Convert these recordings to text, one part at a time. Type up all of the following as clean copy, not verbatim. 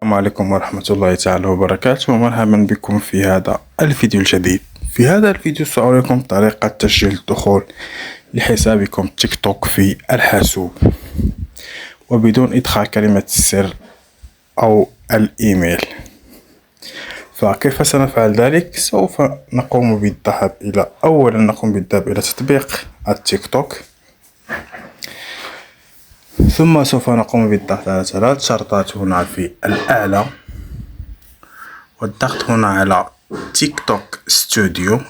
السلام عليكم ورحمة الله تعالى وبركاته، ومرحبا بكم في هذا الفيديو الجديد. في هذا الفيديو سأريكم طريقة تسجيل الدخول لحسابكم تيك توك في الحاسوب وبدون إدخال كلمة السر أو الإيميل. فكيف سنفعل ذلك؟ سوف نقوم بالذهاب إلى تطبيق التيك توك، ثم سوف نقوم بالضغط على 3 شرطات هنا في الأعلى، والضغط هنا على تيك توك ستوديو،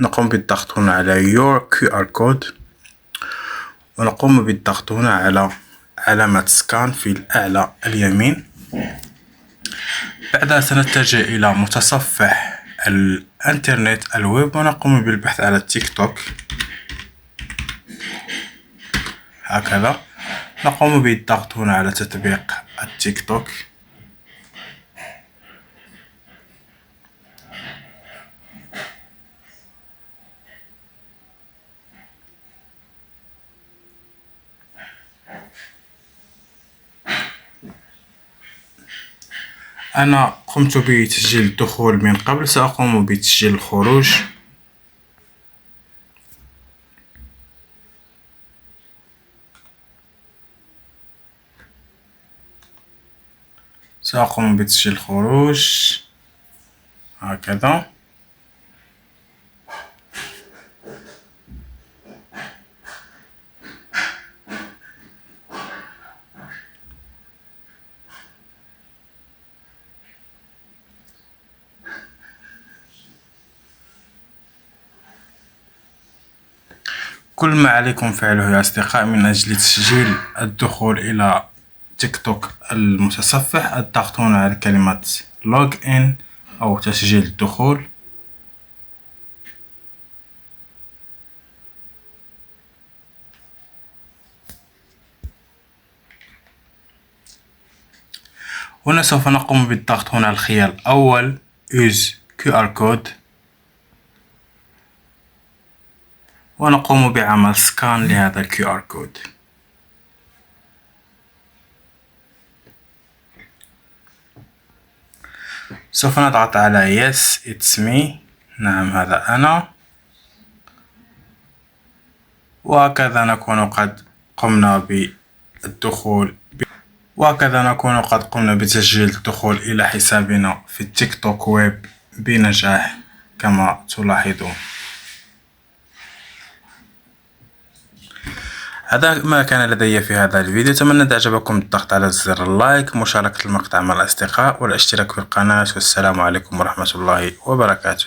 نقوم بالضغط هنا على Your QR Code، ونقوم بالضغط هنا على علامة سكان في الأعلى اليمين. بعدها سنتجه إلى متصفح الإنترنت الويب، ونقوم بالبحث على تيك توك هكذا. نقوم بالضغط هنا على تطبيق التيك توك، أنا قمت بتسجيل الدخول من قبل، سأقوم بتسجيل الخروج. هكذا. كل ما عليكم فعله يا أصدقاء من أجل تسجيل الدخول إلى تيك توك المتصفح، الضغط هنا على كلمة لوج إن أو تسجيل الدخول، هنا سوف نقوم بالضغط هنا على الخيار الأول Use QR Code، ونقوم بعمل سكان لهذا ال QR Code. سوف نضغط على Yes It's Me، نعم هذا أنا، وهكذا نكون قد قمنا بتسجيل الدخول إلى حسابنا في التيك توك ويب بنجاح كما تلاحظون. هذا ما كان لدي في هذا الفيديو، أتمنى إذا أعجبكم الضغط على زر اللايك، مشاركة المقطع مع الأصدقاء، والاشتراك في القناة، والسلام عليكم ورحمة الله وبركاته.